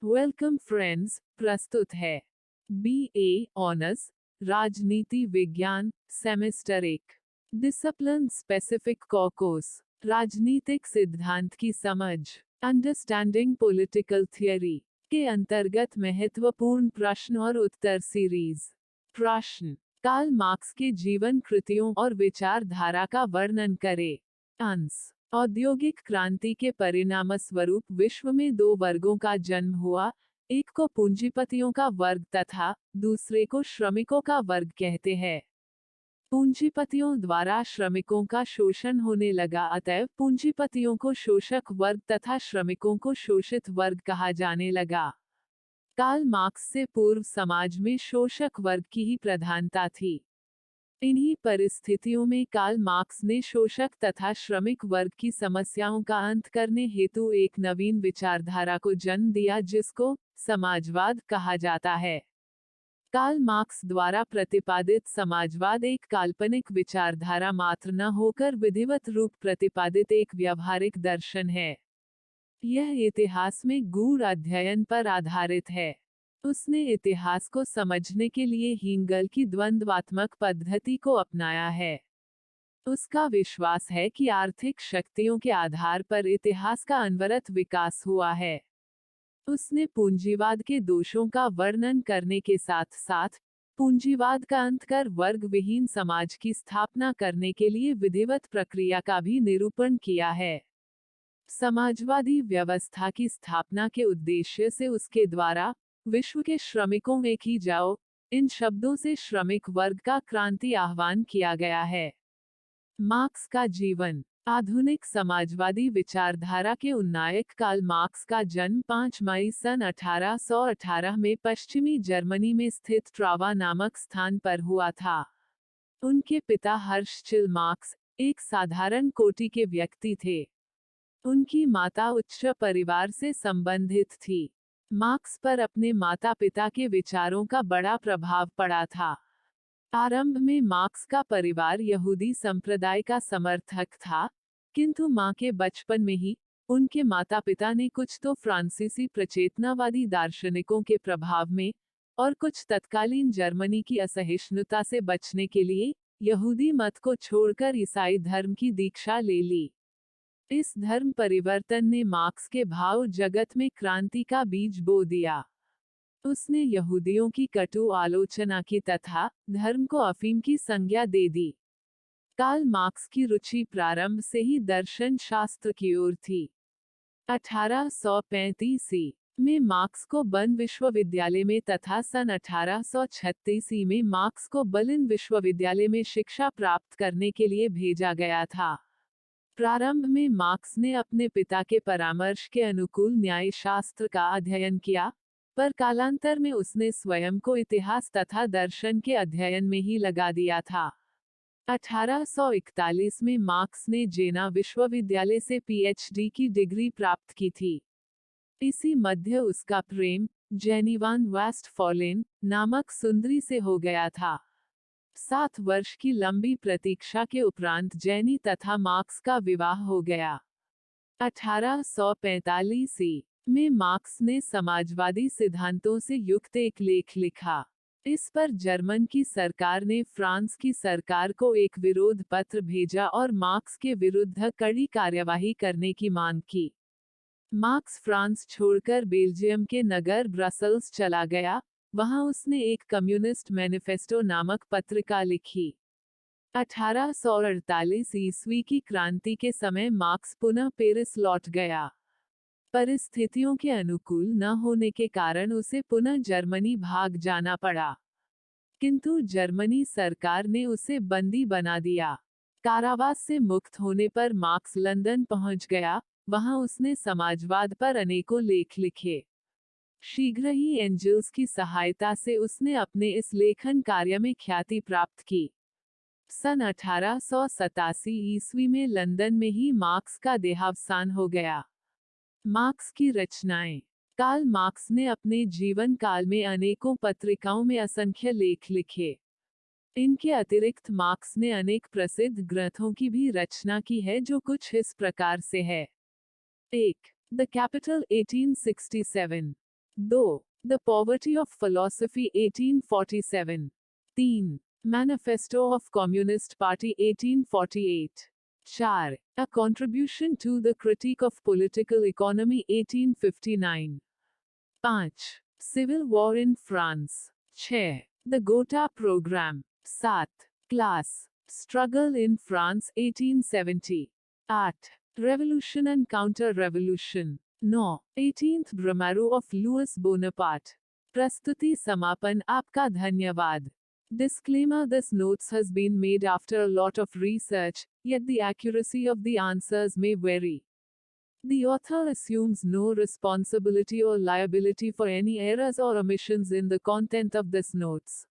Welcome friends, प्रस्तुत है BA honours राजनीति विज्ञान सेमेस्टर 1 डिसिप्लिन स्पेसिफिक कोर्स राजनीतिक सिद्धांत की समझ अंडरस्टैंडिंग पॉलिटिकल थियरी के अंतर्गत महत्वपूर्ण प्रश्न और उत्तर सीरीज। प्रश्न: कार्ल मार्क्स के जीवन कृतियों और विचारधारा का वर्णन करें। आंसर: औद्योगिक क्रांति के परिणामस्वरूप विश्व में दो वर्गों का जन्म हुआ, एक को पूंजीपतियों का वर्ग तथा दूसरे को श्रमिकों का वर्ग कहते हैं। पूंजीपतियों द्वारा श्रमिकों का शोषण होने लगा, अतएव पूंजीपतियों को शोषक वर्ग तथा श्रमिकों को शोषित वर्ग कहा जाने लगा। कार्ल मार्क्स से पूर्व समाज में शोषक वर्ग की ही प्रधानता थी। इन्हीं परिस्थितियों में कार्ल मार्क्स ने शोषक तथा श्रमिक वर्ग की समस्याओं का अंत करने हेतु एक नवीन विचारधारा को जन्म दिया, जिसको समाजवाद कहा जाता है। कार्ल मार्क्स द्वारा प्रतिपादित समाजवाद एक काल्पनिक विचारधारा मात्र न होकर विधिवत रूप प्रतिपादित एक व्यावहारिक दर्शन है। यह इतिहास में गूढ़ अध्ययन पर आधारित है। उसने इतिहास को समझने के लिए हिंगल की द्वंद्वात्मक पद्धति को अपनाया है। उसका विश्वास है कि आर्थिक शक्तियों के आधार पर इतिहास का अनवरत विकास हुआ है। उसने पूंजीवाद के दोषों का वर्णन करने के साथ साथ पूंजीवाद का अंत कर वर्ग विहीन समाज की स्थापना करने के लिए विधिवत प्रक्रिया का भी निरूपण किया है। समाजवादी व्यवस्था की स्थापना के उद्देश्य से उसके द्वारा विश्व के श्रमिकों एक ही जाओ, इन शब्दों से श्रमिक वर्ग का क्रांति आह्वान किया गया है। मार्क्स का जीवन। आधुनिक समाजवादी विचारधारा के उन्नायक कार्ल मार्क्स का जन्म 5 मई सन 1818 में पश्चिमी जर्मनी में स्थित ट्रावा नामक स्थान पर हुआ था। उनके पिता हर्षचिल मार्क्स एक साधारण कोटि के व्यक्ति थे। उनकी माता उच्च परिवार से संबंधित थी। मार्क्स पर अपने माता पिता के विचारों का बड़ा प्रभाव पड़ा था। आरंभ में मार्क्स का परिवार यहूदी संप्रदाय का समर्थक था, किंतु मां के बचपन में ही उनके माता पिता ने कुछ तो फ्रांसीसी प्रचेतनावादी दार्शनिकों के प्रभाव में और कुछ तत्कालीन जर्मनी की असहिष्णुता से बचने के लिए यहूदी मत को छोड़कर ईसाई धर्म की दीक्षा ले ली। इस धर्म परिवर्तन ने मार्क्स के भाव जगत में क्रांति का बीज बो दिया। उसने यहूदियों की कटु आलोचना की तथा धर्म को अफीम की संज्ञा दे दी। कार्ल मार्क्स की रुचि प्रारंभ से ही दर्शन शास्त्र की ओर थी। 1835 में मार्क्स को बर्न विश्वविद्यालय में तथा सन 1836 में मार्क्स को बर्लिन विश्वविद्यालय में शिक्षा प्राप्त करने के लिए भेजा गया था। प्रारंभ में मार्क्स ने अपने पिता के परामर्श के अनुकूल न्याय शास्त्र का अध्ययन किया, पर कालांतर में उसने स्वयं को इतिहास तथा दर्शन के अध्ययन में ही लगा दिया था। 1841 में मार्क्स ने जेना विश्वविद्यालय से PhD की डिग्री प्राप्त की थी। इसी मध्य उसका प्रेम जेनी वान वेस्टफॉलेन नामक सुंदरी से हो गया था। 7 वर्ष की लंबी प्रतीक्षा के उपरांत जेनी तथा मार्क्स का विवाह हो गया। 1845 में मार्क्स ने समाजवादी सिद्धांतों से युक्त एक लेख लिखा। इस पर जर्मन की सरकार ने फ्रांस की सरकार को एक विरोध पत्र भेजा और मार्क्स के विरुद्ध कड़ी कार्यवाही करने की मांग की। मार्क्स फ्रांस छोड़कर बेल्जियम के नगर ब्रसल्स चला गया। वहां उसने एक कम्युनिस्ट मैनिफेस्टो नामक पत्रिका लिखी। 1848 ईस्वी की क्रांति के समय मार्क्स पुनः पेरिस लौट गया। परिस्थितियों के अनुकूल न होने के कारण उसे पुनः जर्मनी भाग जाना पड़ा, किंतु जर्मनी सरकार ने उसे बंदी बना दिया। कारावास से मुक्त होने पर मार्क्स लंदन पहुंच गया। वहां उसने समाजवाद पर अनेकों लेख लिखे। शीघ्र ही एंजल्स की सहायता से उसने अपने इस लेखन कार्य में ख्याति प्राप्त की। सन 1887 ईस्वी में लंदन में ही मार्क्स का देहावसान हो गया। मार्क्स की रचनाएं। कार्ल मार्क्स ने अपने जीवन काल में अनेकों पत्रिकाओं में असंख्य लेख लिखे। इनके अतिरिक्त मार्क्स ने अनेक प्रसिद्ध ग्रंथों की भी रचना की है, जो कुछ इस प्रकार से है। 1. The capital 1867 2. The Poverty of Philosophy 1847. 3. Manifesto of Communist Party 1848. 4. A Contribution to the Critique of Political Economy 1859. 5. Civil War in France. 6. The Gotha Program. 7. Class Struggle in France 1870. 8. Revolution and Counter-Revolution. 9. 18th ब्रह्मारो of Louis Bonaparte. प्रस्तुति समापन आपका धन्यवाद. Disclaimer: This notes has been made after a lot of research, yet the accuracy of the answers may vary. The author assumes no responsibility or liability for any errors or omissions in the content of this notes.